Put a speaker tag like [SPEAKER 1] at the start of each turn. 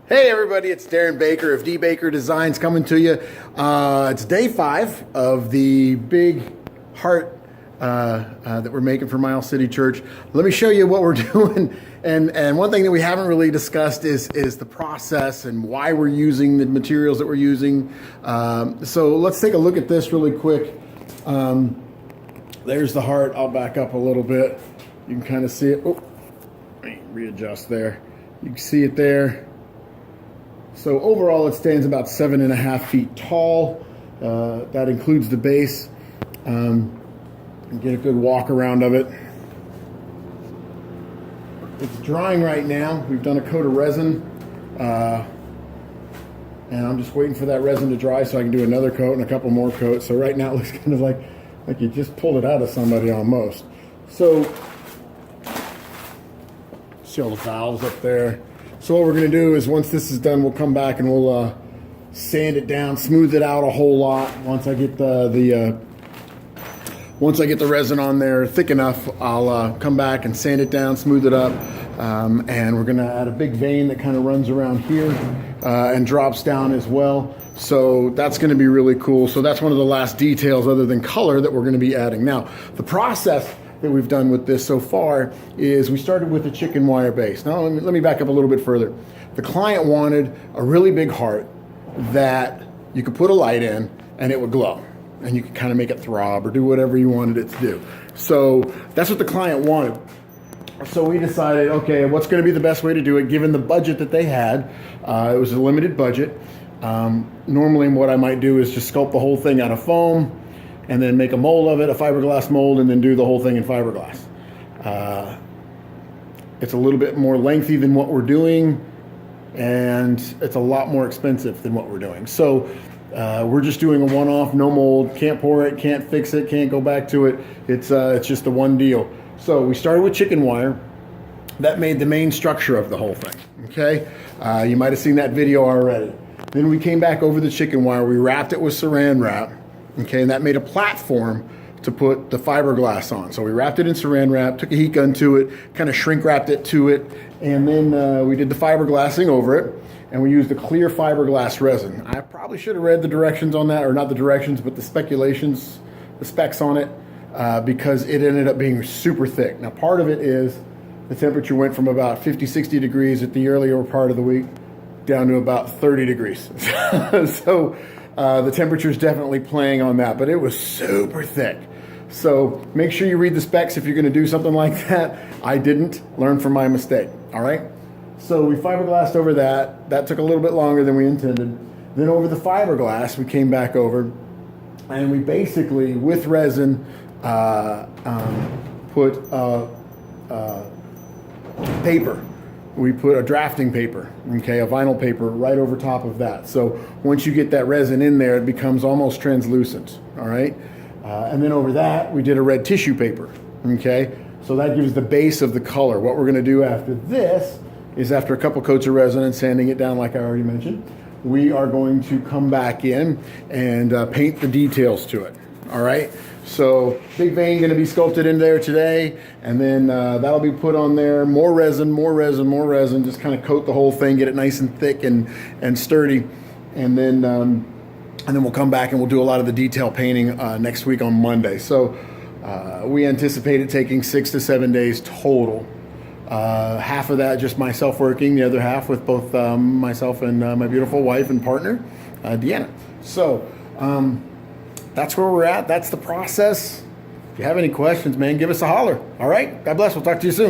[SPEAKER 1] Hey everybody, it's Daren Baker of dbaker Designs coming to you. It's day 5 of the big heart that we're making for Miles City Church. Let me show you what we're doing. And one thing that we haven't really discussed is the process and why we're using the materials that we're using. So let's take a look at this really quick. There's the heart. I'll back up a little bit. You can kind of see it. Oh, let me readjust there. You can see it there. So overall it stands about 7.5 feet tall. That includes the base. And get a good walk around of it. It's drying right now. We've done a coat of resin. And I'm just waiting for that resin to dry so I can do another coat and a couple more coats. So right now it looks kind of like you just pulled it out of somebody almost. So, see all the valves up there. So what we're going to do is once this is done, we'll come back and we'll sand it down, smooth it out a whole lot. Once I get the resin on there thick enough, I'll come back and sand it down, smooth it up, and we're going to add a big vein that kind of runs around here and drops down as well. So that's going to be really cool. So that's one of the last details other than color that we're going to be adding. Now, the process that we've done with this so far is we started with a chicken wire base. Now let me back up a little bit further. The client wanted a really big heart that you could put a light in and it would glow and you could kind of make it throb or do whatever you wanted it to do. So that's what the client wanted. So we decided, okay, what's going to be the best way to do it given the budget that they had. It was a limited budget. Normally what I might do is just sculpt the whole thing out of foam and then make a mold of it, a fiberglass mold, and then do the whole thing in fiberglass. It's a little bit more lengthy than what we're doing, and it's a lot more expensive than what we're doing. So we're just doing a one-off, no mold, can't pour it, can't fix it, can't go back to it. It's just a one deal. So we started with chicken wire. That made the main structure of the whole thing, okay? You might have seen that video already. Then we came back over the chicken wire, we wrapped it with saran wrap, okay, and that made a platform to put the fiberglass on. So we wrapped it in saran wrap, took a heat gun to it, kind of shrink wrapped it to it, and then we did the fiberglassing over it, and we used a clear fiberglass resin. I probably should have read the directions on that, or not the directions, but the specs on it, because it ended up being super thick. Now part of it is the temperature went from about 50, 60 degrees at the earlier part of the week down to about 30 degrees. So the temperature is definitely playing on that, but it was super thick. So make sure you read the specs if you're going to do something like that. I didn't. Learn from my mistake. All right. So we fiberglassed over that. That took a little bit longer than we intended. Then over the fiberglass, we came back over and we basically, with resin, put paper. We put a drafting paper, okay, a vinyl paper right over top of that. So once you get that resin in there, it becomes almost translucent, all right? And then over that, we did a red tissue paper, okay? So that gives the base of the color. What we're gonna do after this is after a couple coats of resin and sanding it down like I already mentioned, we are going to come back in and paint the details to it, all right? So big vein going to be sculpted in there today, and then that'll be put on there. More resin, more resin, more resin. Just kind of coat the whole thing, get it nice and thick and sturdy, and then we'll come back and we'll do a lot of the detail painting next week on Monday. So we anticipate it taking 6 to 7 days total. Half of that just myself working, the other half with both myself and my beautiful wife and partner, Deanna. So. That's where we're at. That's the process. If you have any questions, man, give us a holler. All right? God bless. We'll talk to you soon.